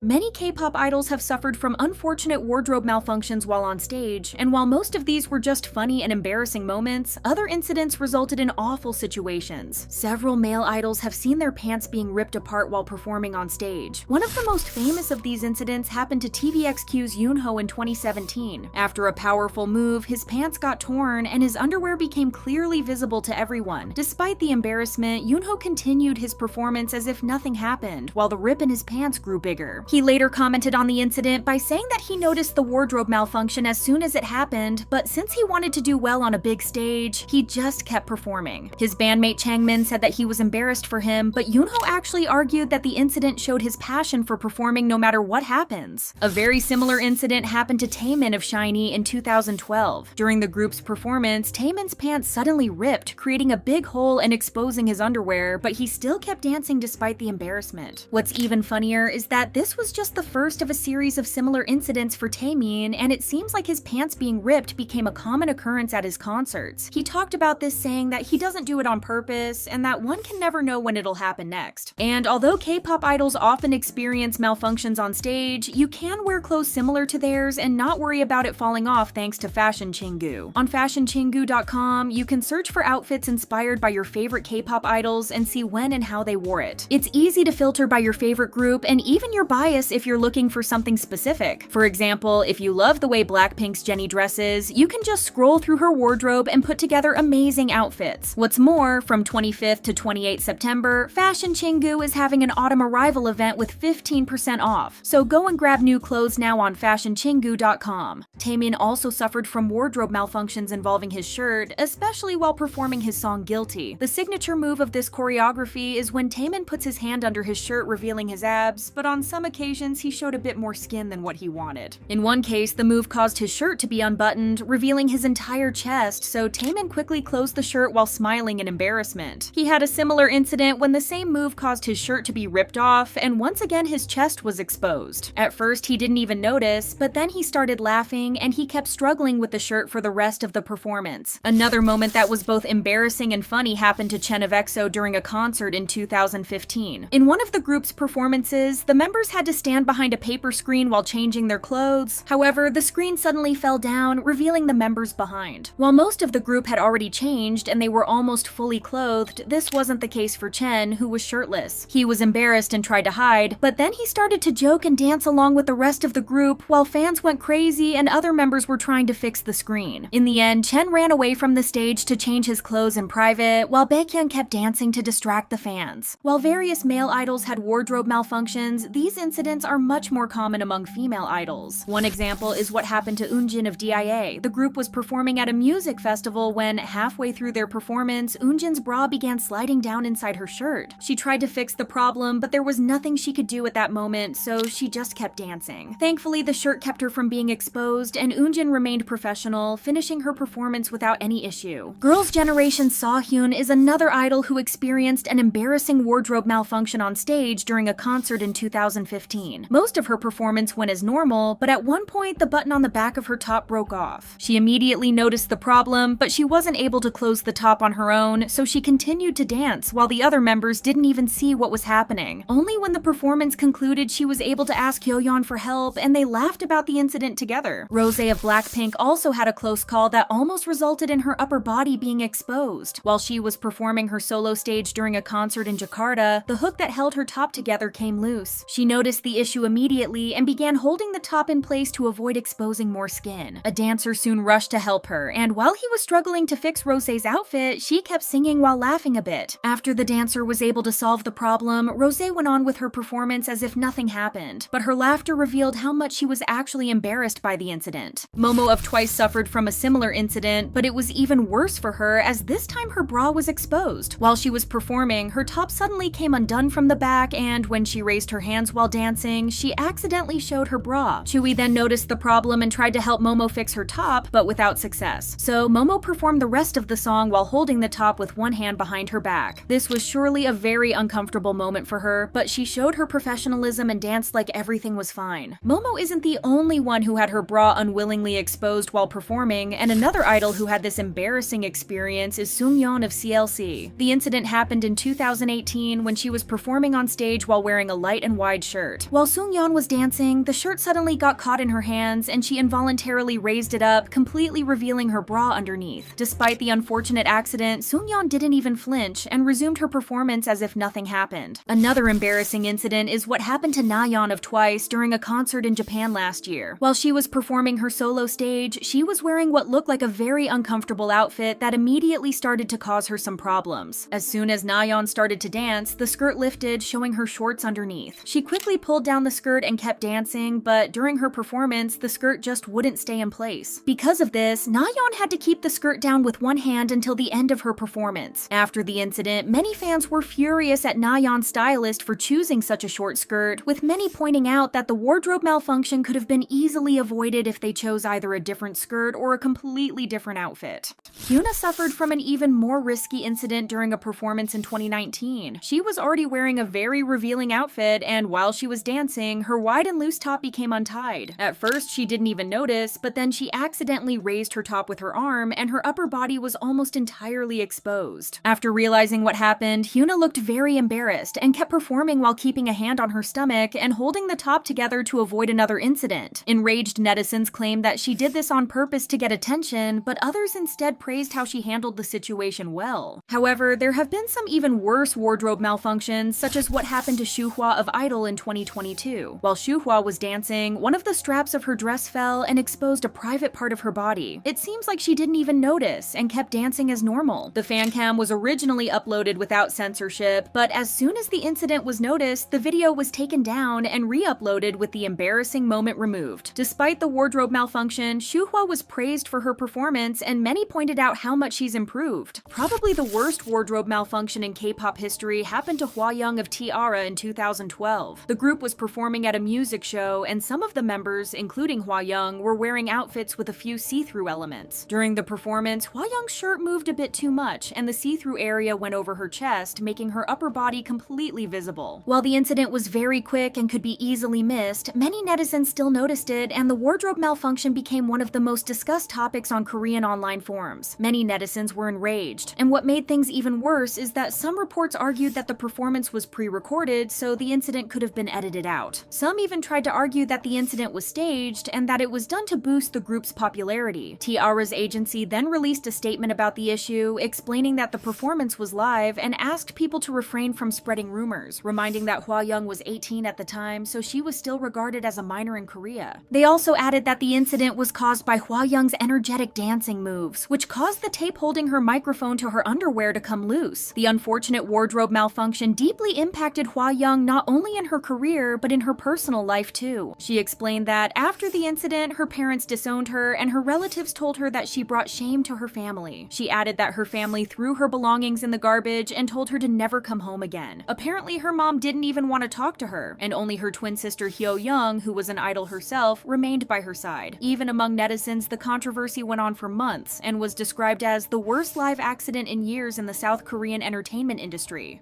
Many K-pop idols have suffered from unfortunate wardrobe malfunctions while on stage, and while most of these were just funny and embarrassing moments, other incidents resulted in awful situations. Several male idols have seen their pants being ripped apart while performing on stage. One of the most famous of these incidents happened to TVXQ's Yoonho in 2017. After a powerful move, his pants got torn and his underwear became clearly visible to everyone. Despite the embarrassment, Yoonho continued his performance as if nothing happened, while the rip in his pants grew bigger. He later commented on the incident by saying that he noticed the wardrobe malfunction as soon as it happened, but since he wanted to do well on a big stage, he just kept performing. His bandmate Changmin said that he was embarrassed for him, but Yoonho actually argued that the incident showed his passion for performing no matter what happens. A very similar incident happened to Taemin of SHINee in 2012. During the group's performance, Taemin's pants suddenly ripped, creating a big hole and exposing his underwear, but he still kept dancing despite the embarrassment. What's even funnier is that this was just the first of a series of similar incidents for Taemin, and it seems like his pants being ripped became a common occurrence at his concerts. He talked about this, saying that he doesn't do it on purpose and that one can never know when it'll happen next. And although K-pop idols often experience malfunctions on stage, you can wear clothes similar to theirs and not worry about it falling off thanks to Fashion Chingu. On fashionchingu.com, you can search for outfits inspired by your favorite K-pop idols and see when and how they wore it. It's easy to filter by your favorite group and even your bias if you're looking for something specific. For example, if you love the way Blackpink's Jennie dresses, you can just scroll through her wardrobe and put together amazing outfits. What's more, from 25th to 28th September, Fashion Chingu is having an autumn arrival event with 15% off, so go and grab new clothes now on fashionchingu.com. Taemin also suffered from wardrobe malfunctions involving his shirt, especially while performing his song Guilty. The signature move of this choreography is when Taemin puts his hand under his shirt revealing his abs, but on some occasions he showed a bit more skin than what he wanted. In one case, the move caused his shirt to be unbuttoned, revealing his entire chest, so Taemin quickly closed the shirt while smiling in embarrassment. He had a similar incident when the same move caused his shirt to be ripped off, and once again his chest was exposed. At first he didn't even notice, but then he started laughing and he kept struggling with the shirt for the rest of the performance. Another moment that was both embarrassing and funny happened to Chen of EXO during a concert in 2015. In one of the group's performances, the members had to stand behind a paper screen while changing their clothes. However, the screen suddenly fell down, revealing the members behind. While most of the group had already changed and they were almost fully clothed, this wasn't the case for Chen, who was shirtless. He was embarrassed and tried to hide, but then he started to joke and dance along with the rest of the group while fans went crazy and other members were trying to fix the screen. In the end, Chen ran away from the stage to change his clothes in private, while Baekhyun kept dancing to distract the fans. While various male idols had wardrobe malfunctions, these incidents are much more common among female idols. One example is what happened to Eunjin of DIA. The group was performing at a music festival when, halfway through their performance, Eunjin's bra began sliding down inside her shirt. She tried to fix the problem, but there was nothing she could do at that moment, so she just kept dancing. Thankfully, the shirt kept her from being exposed, and Eunjin remained professional, finishing her performance without any issue. Girls' Generation Sawhyun is another idol who experienced an embarrassing wardrobe malfunction on stage during a concert in 2015. Most of her performance went as normal, but at one point the button on the back of her top broke off. She immediately noticed the problem, but she wasn't able to close the top on her own, so she continued to dance while the other members didn't even see what was happening. Only when the performance concluded she was able to ask Hyoyeon for help, and they laughed about the incident together. Rose of Blackpink also had a close call that almost resulted in her upper body being exposed. While she was performing her solo stage during a concert in Jakarta, the hook that held her top together came loose. She noticed the issue immediately and began holding the top in place to avoid exposing more skin. A dancer soon rushed to help her, and while he was struggling to fix Rose's outfit, she kept singing while laughing a bit. After the dancer was able to solve the problem, Rose went on with her performance as if nothing happened, but her laughter revealed how much she was actually embarrassed by the incident. Momo of Twice suffered from a similar incident, but it was even worse for her as this time her bra was exposed. While she was performing, her top suddenly came undone from the back, and when she raised her hands while dancing, she accidentally showed her bra. Chui then noticed the problem and tried to help Momo fix her top, but without success. So Momo performed the rest of the song while holding the top with one hand behind her back. This was surely a very uncomfortable moment for her, but she showed her professionalism and danced like everything was fine. Momo isn't the only one who had her bra unwillingly exposed while performing, and another idol who had this embarrassing experience is Seungyeon of CLC. The incident happened in 2018 when she was performing on stage while wearing a light and wide shirt. shirt. While Seungyeon was dancing, the shirt suddenly got caught in her hands and she involuntarily raised it up, completely revealing her bra underneath. Despite the unfortunate accident, Seungyeon didn't even flinch and resumed her performance as if nothing happened. Another embarrassing incident is what happened to Nayeon of Twice during a concert in Japan last year. While she was performing her solo stage, she was wearing what looked like a very uncomfortable outfit that immediately started to cause her some problems. As soon as Nayeon started to dance, the skirt lifted, showing her shorts underneath. She quickly pulled down the skirt and kept dancing, but during her performance, the skirt just wouldn't stay in place. Because of this, Nayeon had to keep the skirt down with one hand until the end of her performance. After the incident, many fans were furious at Nayeon's stylist for choosing such a short skirt, with many pointing out that the wardrobe malfunction could have been easily avoided if they chose either a different skirt or a completely different outfit. Hyuna suffered from an even more risky incident during a performance in 2019. She was already wearing a very revealing outfit, and while she was dancing, her wide and loose top became untied. At first, she didn't even notice, but then she accidentally raised her top with her arm, and her upper body was almost entirely exposed. After realizing what happened, Hyuna looked very embarrassed and kept performing while keeping a hand on her stomach and holding the top together to avoid another incident. Enraged netizens claimed that she did this on purpose to get attention, but others instead praised how she handled the situation well. However, there have been some even worse wardrobe malfunctions, such as what happened to Shuhwa of Idol in 2022. While Shuhwa was dancing, one of the straps of her dress fell and exposed a private part of her body. It seems like she didn't even notice and kept dancing as normal. The fan cam was originally uploaded without censorship, but as soon as the incident was noticed, the video was taken down and re-uploaded with the embarrassing moment removed. Despite the wardrobe malfunction, Shuhwa was praised for her performance, and many pointed out how much she's improved. Probably the worst wardrobe malfunction in K-pop history happened to Hwayoung of T-ara in 2012. The group was performing at a music show, and some of the members, including Hwayoung, were wearing outfits with a few see-through elements. During the performance, Hwayoung's shirt moved a bit too much, and the see-through area went over her chest, making her upper body completely visible. While the incident was very quick and could be easily missed, many netizens still noticed it, and the wardrobe malfunction became one of the most discussed topics on Korean online forums. Many netizens were enraged, and what made things even worse is that some reports argued that the performance was pre-recorded, so the incident could have been edited out. Some even tried to argue that the incident was staged and that it was done to boost the group's popularity. T-ara's agency then released a statement about the issue, explaining that the performance was live and asked people to refrain from spreading rumors, reminding that Hwayoung was 18 at the time, so she was still regarded as a minor in Korea. They also added that the incident was caused by Hwayoung's energetic dancing moves, which caused the tape holding her microphone to her underwear to come loose. The unfortunate wardrobe malfunction deeply impacted Hwayoung not only in her career, but in her personal life too. She explained that after the incident, her parents disowned her and her relatives told her that she brought shame to her family. She added that her family threw her belongings in the garbage and told her to never come home again. Apparently, her mom didn't even want to talk to her, and only her twin sister Hyo-young, who was an idol herself, remained by her side. Even among netizens, the controversy went on for months and was described as the worst live accident in years in the South Korean entertainment industry.